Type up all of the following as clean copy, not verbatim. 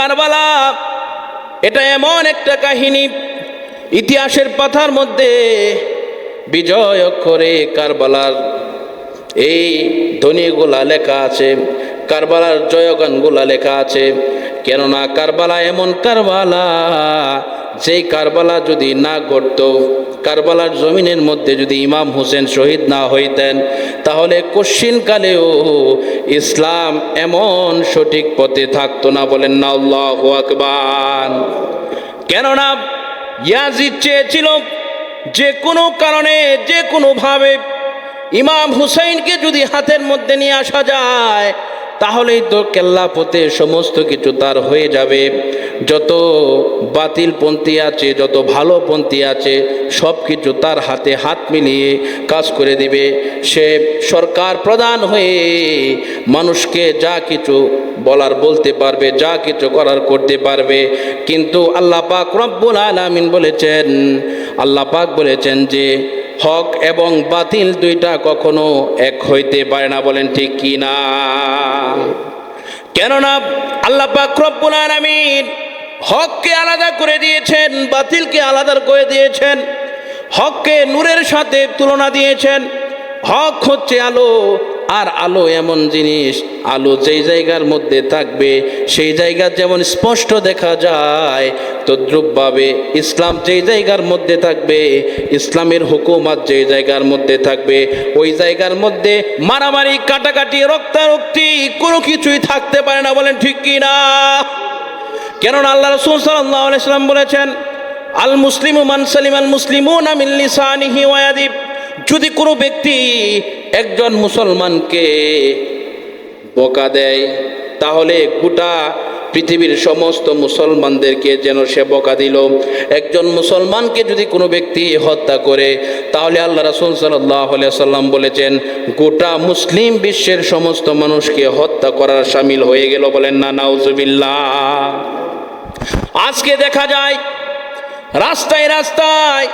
কারবালা এটা এমন একটা কাহিনী, ইতিহাসের পাতার মধ্যে বিজয় অক্ষরে কারবালার এই ধ্বনিগুলা লেখা আছে, কারবালার জয়গানগুলা লেখা আছে। কেননা কারবালা এমন কারবালা, যেই কারবালা যদি না ঘটতো, কারবালার জমিনের মধ্যে যদি ইমাম হোসেন শহীদ না হইতেন, তাহলে কশিনকালেও ইসলাম এমন সঠিক পথে থাকতো না। বলেন না আল্লাহু আকবার। কেননা ইয়াজিদ চেয়েছিল যে কোনো কারণে, যে কোনোভাবে ইমাম হুসাইনকে যদি হাতের মধ্যে নিয়ে আসা যায়, তাহলেই তো কেল্লাপথে সমস্ত কিছু তার হয়ে যাবে। যত বাতিল পন্থী আছে, যত ভালো পন্থী আছে, সব কিছু তার হাতে হাত মিলিয়ে কাজ করে দিবে। সে সরকার প্রধান হয়ে মানুষকে যা কিছু বলার বলতে পারবে, যা কিছু করার করতে পারবে। কিন্তু আল্লাহ পাক রব্বুল আলামিন বলেছেন, আল্লাহ পাক বলেছেন যে হক এবং বাতিল দুইটা কখনো এক হইতে পারে না। বলেন ঠিক কি না? কেননা আল্লাহ পাক রব্বুল আলামিন হককে আলাদা করে দিয়েছেন, বাতিলকে আলাদা করে দিয়েছেন। হককে নূরের সাথে তুলনা দিয়েছেন। হক হচ্ছে আলো, আর আলো এমন জিনিস, আলো যেই জায়গার মধ্যে থাকবে সেই জায়গা যেমন স্পষ্ট দেখা যায়, তদ্রূপভাবে ইসলাম যেই জায়গার মধ্যে থাকবে, ইসলামের হুকুমত যেই জায়গার মধ্যে থাকবে, ওই জায়গার মধ্যে মারামারি, কাটাকাটি, রক্তারক্তি কোনো কিছুই থাকতে পারে না। বলেন ঠিক কি না? কেননা আল্লাহ রাসূল সাল্লাল্লাহু আলাইহি ওয়াসাল্লাম বলেছেন, আল মুসলিমু মান সালিমাল মুসলিমুনা মিন লিসানিহি ওয়া ইয়াদিহি। যদি কোনো ব্যক্তি একজন মুসলমানকে বকা দেয়, তাহলে গোটা পৃথিবীর সমস্ত মুসলমানদেরকে যেন সে বকা দিল। একজন মুসলমানকে যদি কোনো ব্যক্তি হত্যা করে, তাহলে আল্লাহ রাসূল সাল্লাল্লাহু আলাইহি ওয়াসাল্লাম বলেছেন গোটা মুসলিম বিশ্বের সমস্ত মানুষকে হত্যা করার শামিল হয়ে গেল। বলেন না নাউজুবিল্লাহ। আজকে দেখা যায় রাস্তায় রাস্তায়,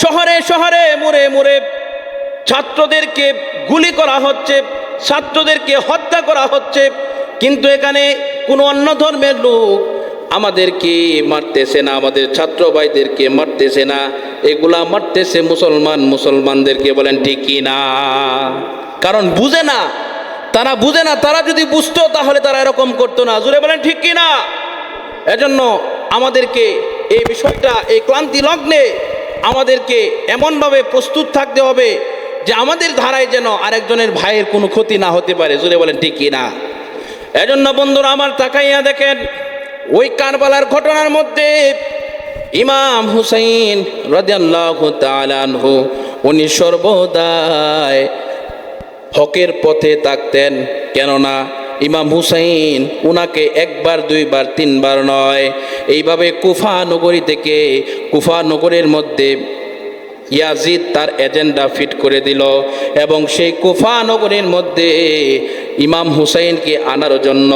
শহরে শহরে, মোড়ে মোড়ে ছাত্রদেরকে গুলি করা হচ্ছে, ছাত্রদেরকে হত্যা করা হচ্ছে। কিন্তু এখানে কোনো অন্য ধর্মের লোক আমাদেরকে মারতেছে না, আমাদের ছাত্র ভাইদেরকে মারতেছে না, এগুলা মারতেছে মুসলমানদেরকে। বলেন ঠিক কি না? কারণ বুঝে না, তারা বুঝে না। তারা যদি বুঝতো তাহলে তারা এরকম করতো না। জোরে বলেন ঠিক কি না? এজন্য আমাদেরকে এই বিষয়টা, এই ক্লান্তি লগ্নে আমাদেরকে এমনভাবে প্রস্তুত থাকতে হবে যে আমাদের ধারায় যেন আরেকজনের ভাইয়ের কোনো ক্ষতি না হতে পারে। জোরে বলেন ঠিক কি না? এজন্য বন্ধুরা আমার, তাকাইয়া দেখেন ওই কারবালার ঘটনার মধ্যে ইমাম হুসাইন রাদিয়াল্লাহু তাআলা আনহু উনি সর্বদাই হকের পথে থাকতেন। কেননা ইমাম হুসাইন উনাকে একবার, দুইবার, তিনবার নয়, এইভাবে কুফা নগরী থেকে, কুফা নগরের মধ্যে ইয়াজিদ তার এজেন্ডা ফিট করে দিল, এবং সেই কুফা নগরীর মধ্যে ইমাম হুসাইনকে আনার জন্য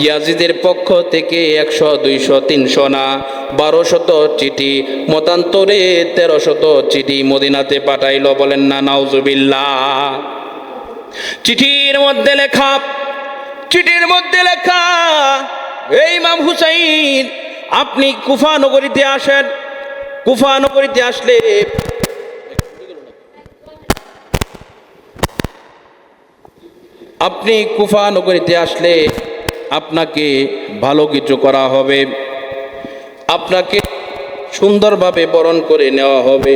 ইয়াজিদের পক্ষ থেকে 100, 200, 300 না 1200 চিঠি, মতান্তরে 1300 চিঠি মদিনাতে পাঠাইল। বলেন না নাউজুবিল্লাহ। চিঠির মধ্যে লেখা, এই ইমাম হুসাইন আপনি কুফা নগরীতে আসেন। কুফা নগরীতে আসলে আপনাকে ভালো কিছু করা হবে, আপনাকে সুন্দরভাবে বরণ করে নেওয়া হবে,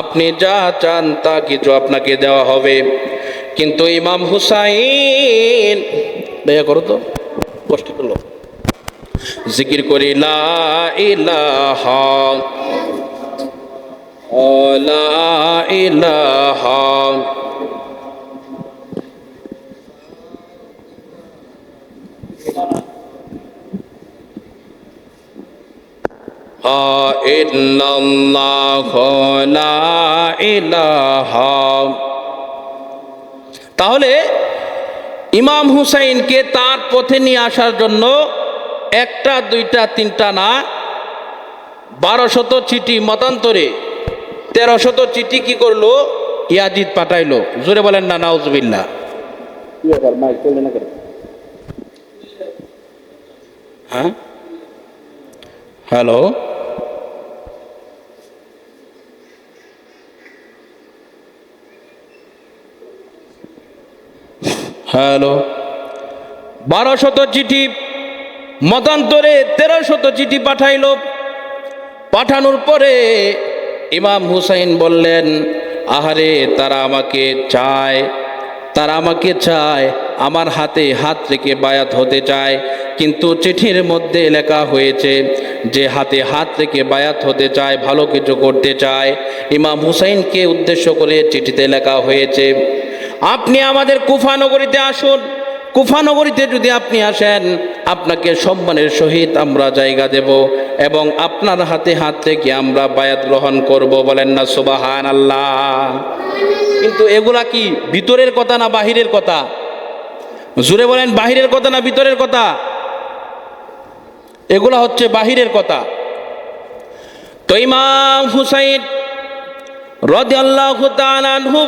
আপনি যা চান তা কিছু আপনাকে দেওয়া হবে। কিন্তু ইমাম হুসাইন, দয়া করো তো, কষ্ট করলো, জিকির করি লা ইলাহা লা ইলাহা ইল্লাল্লাহু লা ইলাহা। তাহলে ইমাম হুসাইনকে তার পথে নিয়ে আসার জন্য একটা, দুইটা, তিনটা না 1200 চিঠি মতান্তরে 1300 চিঠি কি করলো? ইয়াজিদ পাঠাইলো। জোরে বলেন না নাউজুবিল্লাহ। হ্যাঁ, হ্যালো, হ্যালো, 1200 চিঠি মতান্তরে 1300 চিঠি পাঠাইল। পাঠানোর পরে ইমাম হুসাইন বললেন, আহারে তারা আমাকে চায়, আমার হাতে হাত রেখে বায়াত হতে চায়, কিন্তু চিঠির মধ্যে লেখা হয়েছে যে হাতে হাত রেখে বায়াত হতে চায়, ভালো কিছু করতে চায়। ইমাম হুসাইনকে উদ্দেশ্য করে চিঠিতে লেখা হয়েছে, আপনি আমাদের কুফা নগরীতে আসুন, কুফা নগরীতে যদি আপনি আসেন আপনাকে সম্মানের সহিত আমরা জায়গা দেব এবং আপনার হাতে হাত রেখে আমরা বায়াত গ্রহণ করব। বলেন না সুবহানাল্লাহ। কিন্তু এগুলা কি ভিতরের কথা না বাহিরের কথা? জোরে বলেন, বাহিরের কথা না ভিতরের কথা? এগুলা হচ্ছে বাহিরের কথা। তো ইমাম হুসাইন রাদিয়াল্লাহু তাআলা আনহু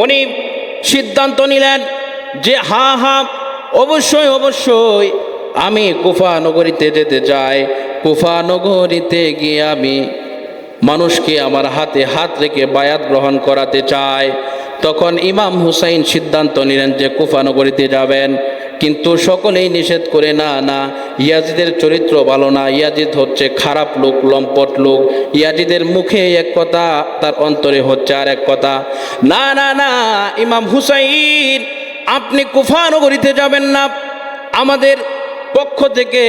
উনি সিদ্ধান্ত নিলেন যে হ্যাঁ, অবশ্যই আমি কুফা নগরীতে যেতে চাই। কুফা নগরীতে গিয়ে আমি মানুষকে আমার হাতে হাত রেখে বায়াত গ্রহণ করাতে চাই। তখন ইমাম হুসাইন সিদ্ধান্ত নিলেন যে কুফা নগরীতে যাবেন, কিন্তু সকলেই নিষেধ করে, না, ইয়াজিদের চরিত্র ভালো না, ইয়াজিদ হচ্ছে খারাপ লোক, লম্পট লোক, ইয়াজিদের মুখে এক কথা তার অন্তরে হচ্ছে আর এক কথা। না, ইমাম হুসাইন আপনি কুফা নগরীতে যাবেন না, আমাদের পক্ষ থেকে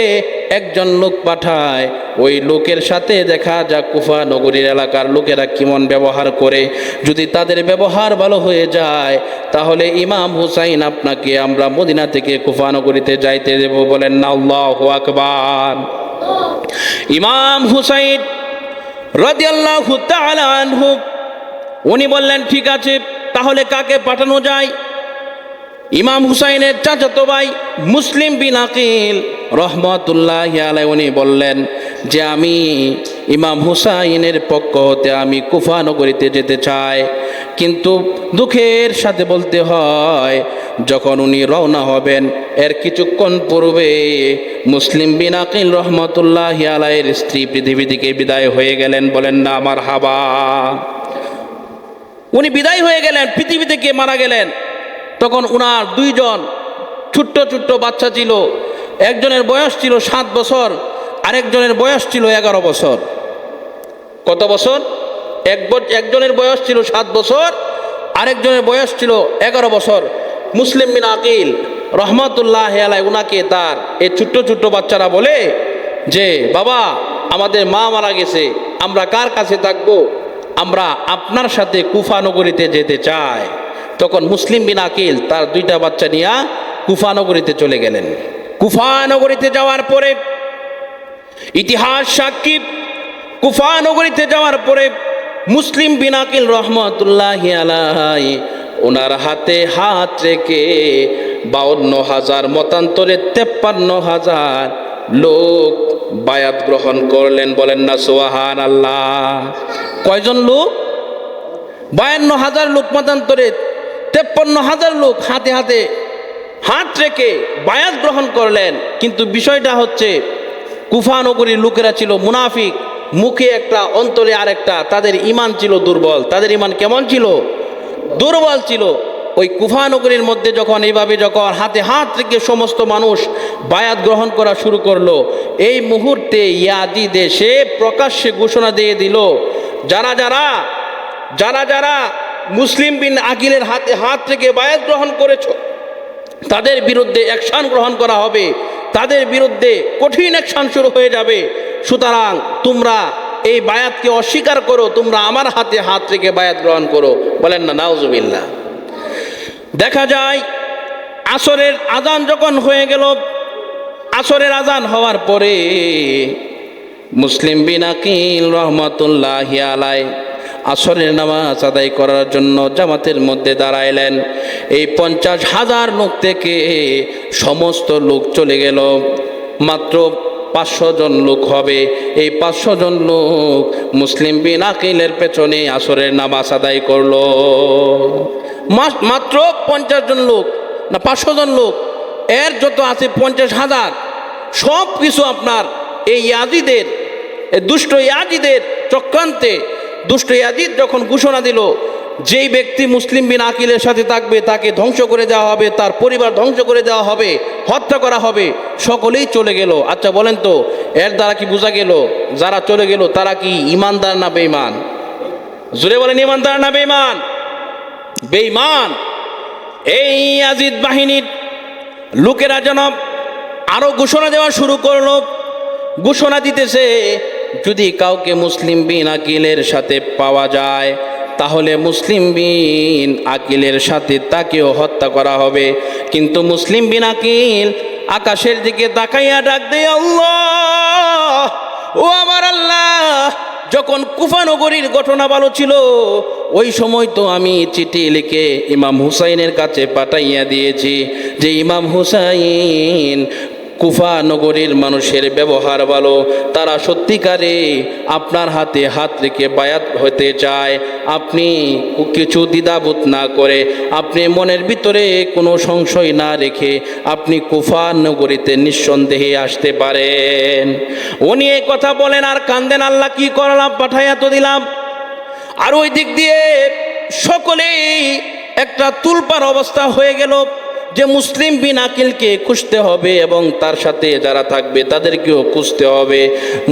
একজন লোক পাঠায়, ওই লোকের সাথে দেখা যাক কুফা নগরীর এলাকার লোকেরা কেমন ব্যবহার করে। যদি তাদের ব্যবহার ভালো হয়ে যায় তাহলে ইমাম হুসাইন আপনাকে আমরা মদিনা থেকে কুফা নগরীতে যাইতে দেব। বলেন না আল্লাহু আকবার। ইমাম হুসাইন রাদিয়াল্লাহু তাআলা আনহু উনি বললেন, ঠিক আছে, তাহলে কাকে পাঠানো যায়? ইমাম হুসাইনের চাচাতো ভাই মুসলিম বিন আকিল রহমতুল্লাহি আলাইহি উনি বললেন যে আমি ইমাম হুসাইনের পক্ষ হতে আমি কুফা নগরীতে যেতে চাই। কিন্তু দুঃখের সাথে বলতে হয়, যখন উনি রওনা হবেন এর কিছুক্ষণ পূর্বে মুসলিম বিন আকিল রহমতুল্লাহি আলাইহির স্ত্রী পৃথিবী থেকে বিদায় হয়ে গেলেন। বলেন না মারহাবা। উনি বিদায় হয়ে গেলেন, পৃথিবী থেকে মারা গেলেন। তখন উনার দুইজন ছোট্ট বাচ্চা ছিল, একজনের বয়স ছিল 7 বছর, আরেকজনের বয়স ছিল 11 বছর। কত বছর? একজনের বয়স ছিল 7 বছর, আরেকজনের বয়স ছিল 11 বছর। মুসলিম বিন আকিল রহমতুল্লাহি আলাইহি উনাকে তার এই ছোট্ট বাচ্চারা বলে যে, বাবা আমাদের মা মারা গেছে, আমরা কার কাছে থাকবো? আমরা আপনার সাথে কুফা নগরীতে যেতে চাই। তখন মুসলিম বিন আকিল তার 2টা বাচ্চা নিয়ে কুফা নগরীতে চলে গেলেন। কুফা নগরীতে যাওয়ার পরে ইতিহাস সাক্ষী, কুফা নগরীতে যাওয়ার পরে মুসলিম বিন আকিল রহমতুল্লাহি আলাইহি ওনার হাতে হাত রেখে 52,000 মতান্তরে 53,000 লোক বায়াত গ্রহণ করলেন। বলেন না সুবহানাল্লাহ। কয়জন লোক? 52,000 লোক মতান্তরে 53,000 লোক হাতে হাতে হাত রেখে বায়াত গ্রহণ করলেন। কিন্তু বিষয়টা হচ্ছে কুফা নগরীর লোকেরা ছিল মুনাফিক, মুখে একটা অন্তরে আরেকটা, তাদের ঈমান ছিল দুর্বল। তাদের ঈমান কেমন ছিল? দুর্বল ছিল। ওই কুফা নগরীর মধ্যে যখন এইভাবে যখন হাতে হাত রেখে সমস্ত মানুষ বায়াত গ্রহণ করা শুরু করলো, এই মুহূর্তে ইয়াজিদ এসে প্রকাশ্যে ঘোষণা দিয়ে দিল, যারা যারা মুসলিম বিন আকিলের হাতে হাত রেখে বায়াত গ্রহণ করেছো তাদের বিরুদ্ধে অ্যাকশন গ্রহণ করা হবে, তাদের বিরুদ্ধে কঠিন অ্যাকশন শুরু হয়ে যাবে। সুতরাং তোমরা এই বায়াতকে অস্বীকার করো, তোমরা আমার হাতে হাত রেখে বায়াত গ্রহণ করো। বলেন না নাউজুবিল্লাহ। দেখা যায় আসরের আজান যখন হয়ে গেল, আসরের আজান হওয়ার পরে মুসলিম বিন আকিল রহমতুল্লাহি আলাইহি আসরের নামাজ আদায় করার জন্য জামাতের মধ্যে দাঁড়াইলেন। এই 50,000 লোক থেকে সমস্ত লোক চলে গেল, মাত্র 500 জন লোক হবে। এই 500 জন লোক মুসলিম বিন আকিলের পেছনে আসরের নামাজ আদায় করলো। মাত্র 50 জন লোক না 500 জন লোক, এর যত আছে 50,000, সব কিছু আপনার এই ইয়াজিদের, এই দুষ্ট ইয়াজিদের চক্রান্তে। দুষ্ট ইয়াজিদ যখন ঘোষণা দিল যেই ব্যক্তি মুসলিম বিন আকিলের সাথে থাকবে তাকে ধ্বংস করে দেওয়া হবে, তার পরিবার ধ্বংস করে দেওয়া হবে, হত্যা করা হবে, সকলেই চলে গেল। আচ্ছা বলেন তো, এর দ্বারা কি বোঝা গেল যারা চলে গেল তারা কি ইমানদার না বেঈমান? জোরে বলেন, ইমানদার না বেঈমান? বেঈমান। এই ইয়াজিদ বাহিনীর লোকেরা যেন আরো ঘোষণা দেওয়া শুরু করলো। ঘোষণা দিতেছে যদি কাউকে মুসলিম বিন আকিলের সাথে পাওয়া যায় তাহলে মুসলিম বিন আকিলের সাথে তাকেও হত্যা করা হবে। কিন্তু মুসলিম বিন আকিল আকাশের দিকে তাকাইয়া ডাক দেয়, আল্লাহ, ও আমার আল্লাহ, যখন কুফা নগরীর ঘটনা ভালো ছিল ওই সময় তো আমি চিঠি লিখে ইমাম হুসাইনের কাছে পাঠাইয়া দিয়েছি যে ইমাম হুসাইন কুফা নগরীর মানুষের ব্যবহার ভালো, তারা সত্যিকারে আপনার হাতে হাত রেখে বায়াত হতে চায়। আপনি কিছু দ্বিধাবোধ না করে, আপনি মনের ভিতরে কোনো সংশয় না রেখে আপনি কুফা নগরীতে নিঃসন্দেহে আসতে পারেন। উনি এই কথা বলেন আর কান্দেন, আল্লাহ কি করলাম, পাঠাইয়া তো দিলাম। আর ওই দিক দিয়ে সকলেই একটা তুলপার অবস্থা হয়ে গেল যে মুসলিম বিন আকিলকে খুঁজতে হবে এবং তার সাথে যারা থাকবে তাদেরকেও খুঁজতে হবে।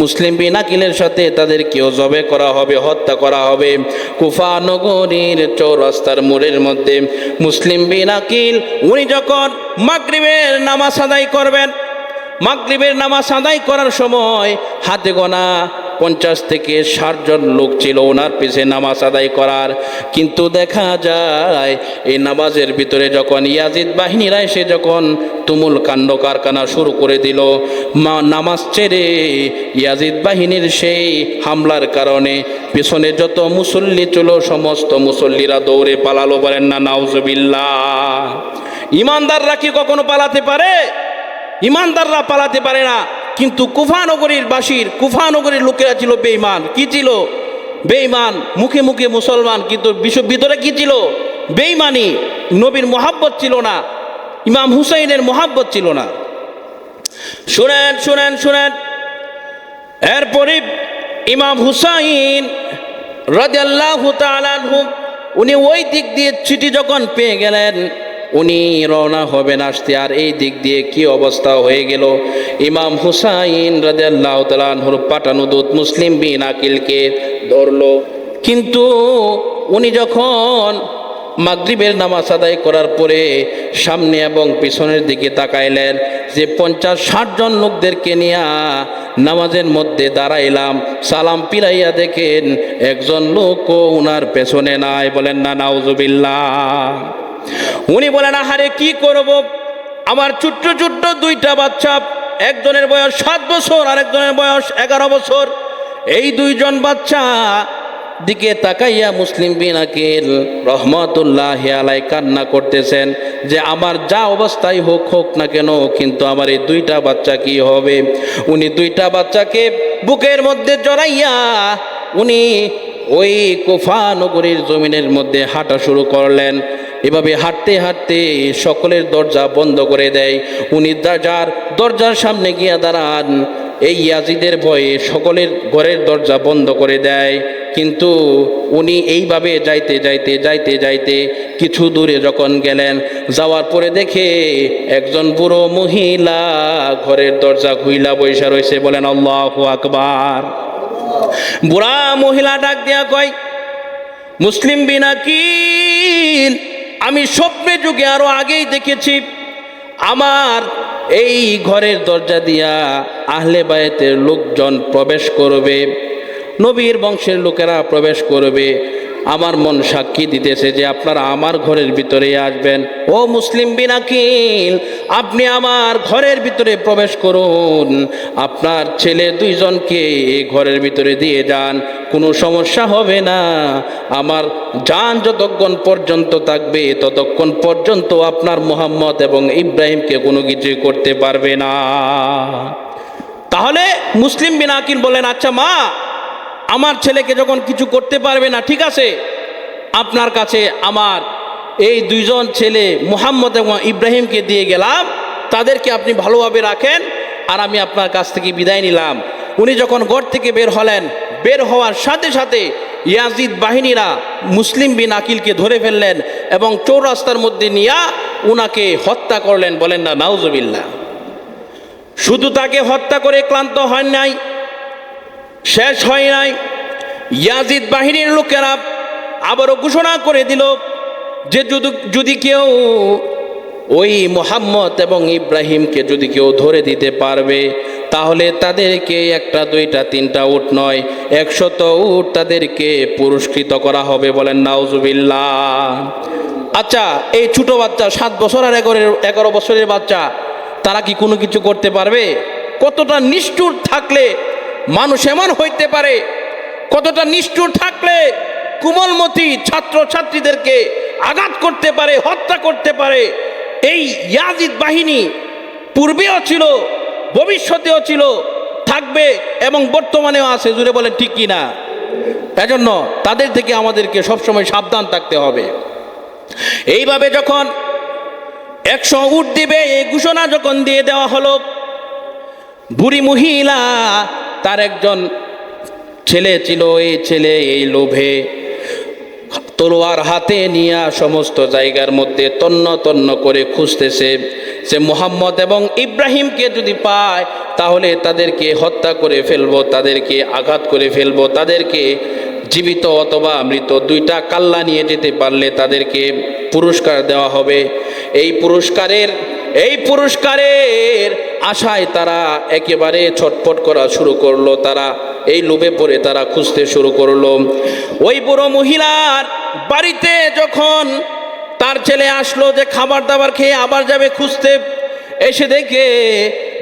মুসলিম বিন আকিলের সাথে তাদেরকেও জবে করা হবে, হত্যা করা হবে। কুফা নগরীর চৌরাস্তার মোড়ের মধ্যে মুসলিম বিন আকিল উনি যখন মাগরিবের নামাজ আদায় করবেন, মাগরিবের নামাজ আদায় করার সময় হাতে গোনা 50 থেকে 60 জন লোক ছিল ওনার পিছে নামাজ আদায় করার। কিন্তু দেখা যায় এই নামাজের ভিতরে যখন ইয়াজিদ বাহিনীরা এসে যখন তুমুল কাণ্ড কারখানা শুরু করে দিল, নামাজ ছেড়ে ইয়াজিদ বাহিনীর সেই হামলার কারণে পিছনে যত মুসল্লি ছিল সমস্ত মুসল্লিরা দৌড়ে পালালো। বলেন না নাউজুবিল্লাহ। ইমানদাররা কি কখনো পালাতে পারে? ইমানদাররা পালাতে পারে না। কিন্তু কুফা নগরীর বাসীর, কুফা নগরীর লোকেরা ছিল বেঈমান। কি ছিল? বেঈমান। মুখে মুখে মুসলমান, কিন্তু ভিতরে কি ছিল? বেঈমানি। নবীর মোহাব্বত ছিল না, ইমাম হুসাইনের মোহাব্বত ছিল না। শুনেন শুনেন শুনেন, এরপরে ইমাম হুসাইন রাদিয়াল্লাহু তাআলা আনহু উনি ওই দিক দিয়ে চিঠি যখন পেয়ে গেলেন উনি রওনা হবেন আসতে, আর এই দিক দিয়ে কি অবস্থা হয়ে গেল। ইমাম হুসাইন রাদিয়াল্লাহু তাআলা আনহুর পাঠানো দূত মুসলিম বিন আকিলকে ধরলো। কিন্তু উনি যখন মাগরিবের নামাজ আদায় করার পরে সামনে এবং পিছনের দিকে তাকাইলেন যে 50-60 জন লোকদেরকে নিয়ে নামাজের মধ্যে দাঁড়াইলাম, সালাম পিরাইয়া দেখেন একজন লোকও উনার পেছনে নাই। বলেন না নাউজুবিল্লাহ। উনি বলেন, আহারে কি করব, আমার ছোট্ট ছোট্ট 2টা বাচ্চা, একজনের বয়স 7 বছর আর একজনের বয়স 11 বছর। এই 2 জন বাচ্চা দিকে তাকাইয়া মুসলিম বিন আকিল রহমাতুল্লাহি আলাইহি কান্না করতেছেন যে আমার যা অবস্থায় হোক হোক না কেন, কিন্তু আমার এই 2টা বাচ্চা কি হবে। উনি 2টা বাচ্চাকে বুকের মধ্যে জড়াইয়া উনি ওই কুফা নগরীর জমিনের মধ্যে হাঁটা শুরু করলেন। এভাবে হাঁটতে হাঁটতে সকলের দরজা বন্ধ করে দেয়। উনি দরজার সামনে গিয়া দাঁড়ান। এই ইয়াজিদের ভয়ে সকলের ঘরের দরজা বন্ধ করে দেয়। কিন্তু উনি এইভাবে যাইতে যাইতে যাইতে যাইতে কিছু দূরে যখন গেলেন, যাওয়ার পরে দেখে একজন বুড়ো মহিলা ঘরের দরজা খুইলা বইসা রয়েছে। বলেন আল্লাহু আকবার। বুড়া মহিলা ডাক দিয়া কয়, মুসলিম বিন আকিল, আমি স্বপ্নে যুগে আরো আগেই দেখেছি আমার এই ঘরের দরজা দিয়া আহলে বায়তের লোকজন প্রবেশ করবে, নবীর বংশের লোকেরা প্রবেশ করবে। আমার মন সাক্ষী দিতেছে যে আপনারা আমার ঘরের ভিতরে আসবেন। ও মুসলিম বিন আকিল, আপনি আমার ঘরের ভিতরে প্রবেশ করুন, আপনার ছেলে 2 জনকে ঘরের ভিতরে দিয়ে যান, কোনো সমস্যা হবে না। আমার জান যতক্ষণ পর্যন্ত থাকবে ততক্ষণ পর্যন্ত আপনার মুহাম্মদ এবং ইব্রাহিমকে কোনো কিছু করতে পারবে না। তাহলে মুসলিম বিন আকিল বলেন, আচ্ছা মা, আমার ছেলেকে যখন কিছু করতে পারবে না, ঠিক আছে, আপনার কাছে আমার এই 2 জন ছেলে মুহাম্মদ এবং ইব্রাহিমকে দিয়ে গেলাম, তাদেরকে আপনি ভালোভাবে রাখেন। আর আমি আপনার কাছ থেকে বিদায় নিলাম। উনি যখন ঘর থেকে বের হলেন, বের হওয়ার সাথে সাথে ইয়াজিদ বাহিনীরা মুসলিম বিন আকিলকে ধরে ফেললেন এবং চৌরাস্তার মধ্যে নিয়ে উনাকে হত্যা করলেন। বলেন না নাউজুবিল্লাহ। শুধু তাকে হত্যা করে ক্লান্ত হয় নাই, শেষ হয় নাই, ইয়াজিদ বাহিনীর লোকেরা আবারও ঘোষণা করে দিল যে যদি কেউ ওই মুহাম্মদ এবং ইব্রাহিমকে যদি কেউ ধরে দিতে পারবে তাহলে তাদেরকে একটা দুইটা তিনটা উট নয় 100 উট তাদেরকে পুরস্কৃত করা হবে। বলেন নাউজুবিল্লাহ। আচ্ছা, এই ছোট বাচ্চা 7 বছর আর 11 বছরের বাচ্চা, তারা কি কোনো কিছু করতে পারবে? কতটা নিষ্ঠুর থাকলে মানুষ এমন হইতে পারে? কতটা নিষ্ঠুর থাকলে কোমলমতি ছাত্র ছাত্রীদেরকে আঘাত করতে পারে, হত্যা করতে পারে? এই ইয়াজিদ বাহিনী পূর্বেও ছিল, ভবিষ্যতেও ছিল, থাকবে এবং বর্তমানেও আছে। জুড়ে বলেন ঠিক কি না? এজন্য তাদের থেকে আমাদেরকে সবসময় সাবধান থাকতে হবে। এইভাবে যখন 100 উট দিবে এই ঘোষণা যখন দিয়ে দেওয়া হলো, বুড়ি মহিলা তার একজন ছেলে ছিল, এই ছেলে এই লোভে তলোয়ার হাতে নিয়ে সমস্ত জায়গার মধ্যে তন্ন তন্ন করে খুঁজতেছে যে মুহাম্মদ এবং ইব্রাহিমকে যদি পায় তাহলে তাদেরকে হত্যা করে ফেলবো, তাদেরকে আঘাত করে ফেলবো, তাদেরকে জীবিত অথবা মৃত দুইটা কাল্লা নিয়ে যেতে পারলে তাদেরকে পুরস্কার দেওয়া হবে। এই পুরস্কারের আশায় তারা একেবারে ছটফট করা শুরু করলো। তারা এই লোভে পড়ে তারা খুঁজতে শুরু করলো। ওই বুড়ো মহিলার বাড়িতে যখন তার ছেলে আসলো যে খাবার দাবার খেয়ে আবার যাবে খুঁজতে, এসে দেখে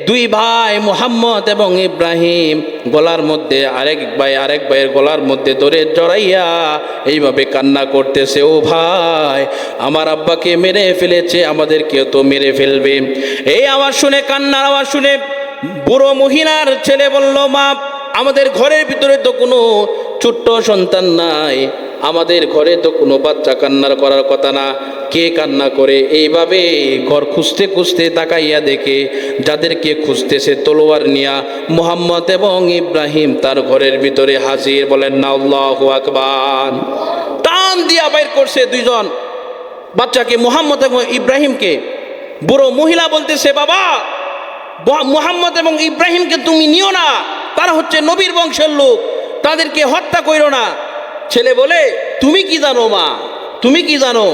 2 ভাই মুহাম্মদ এবং ইব্রাহিম গলার মধ্যে আরেক ভাইয়ের গলার মধ্যে ধরে জড়াইয়া এইভাবে কান্না করতেছে, ও ভাই আমার আব্বাকে মেরে ফেলেছে, আমাদেরকে তো মেরে ফেলবে। এই আওয়াজ শুনে, কান্নার আওয়াজ শুনে বুড়ো মহিলার ছেলে বলল, মা আমাদের ঘরের ভিতরে তো কোনো ছোট্ট সন্তান নাই, আমাদের ঘরে তো কোনো বাচ্চা কান্নার করার কথা না, কে কান্না করে? এইভাবে ঘর খুঁজতে খুঁজতে তাকাইয়া দেখে যাদেরকে খুঁজতেছে তলোয়ার নিয়া মুহাম্মদ এবং ইব্রাহিম তার ঘরের ভিতরে হাজির। বলেন না আল্লাহু আকবার। টান দিয়া বাইর করছে 2 জন বাচ্চাকে, মুহাম্মদ এবং ইব্রাহিমকে। বুড়ো মহিলা বলতেছে, বাবা মুহাম্মদ এবং ইব্রাহিমকে তুমি নিও না, তারা হচ্ছে নবীর বংশের লোক, তাদেরকে হত্যা কইরো না। ছেলে বলে, তুমি কি জানো মা, তুমি কি জানো?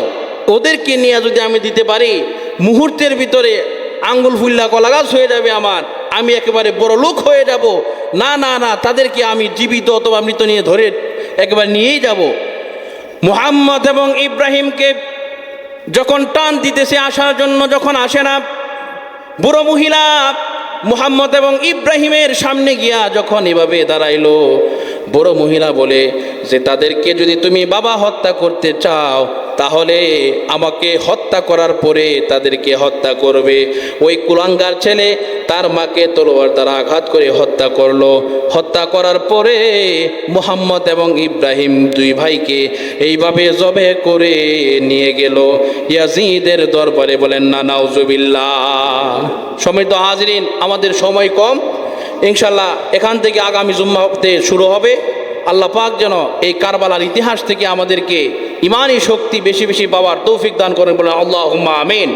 ওদেরকে নিয়ে যদি আমি দিতে পারি মুহূর্তের ভিতরে আঙ্গুল ফুল্লা কলা গাছ হয়ে যাবে আমার, আমি একেবারে বড় লোক হয়ে যাব। না না না, তাদেরকে আমি জীবিত অথবা মৃত নিয়ে ধরে একেবারে নিয়েই যাব। মুহাম্মদ এবং ইব্রাহিমকে যখন টান দিতেছে আসার জন্য, যখন আসে না, বুড়ো মহিলা মুহাম্মদ এবং ইব্রাহিমের সামনে গিয়া যখন এভাবে দাঁড়াইলো, বুড়ো মহিলা বলে যে তাদেরকে যদি তুমি বাবা হত্যা করতে চাও তাহলে আমাকে হত্যা করার পরে তাদেরকে হত্যা করবে। ওই কুলাঙ্গার ছেলে তার মাকে তলোয়ার দ্বারা আঘাত করে হত্যা করলো। হত্যা করার পরে মুহাম্মদ এবং ইব্রাহিম 2 ভাইকে এইভাবে জবে করে নিয়ে গেল ইয়াজিদের দরবারে। বলেন না নাউজুবিল্লাহ। সম্মানিত হাজরিন, আমাদের সময় কম, ইনশাল্লাহ এখান থেকে আগামী জুম্মা হতে শুরু হবে। আল্লাহ পাক যেন এই কারবালার ইতিহাস থেকে আমাদেরকে ইমানি শক্তি বেশি বেশি পাওয়ার তৌফিক দান করেন। বলেন আল্লাহুম্মা আমিন।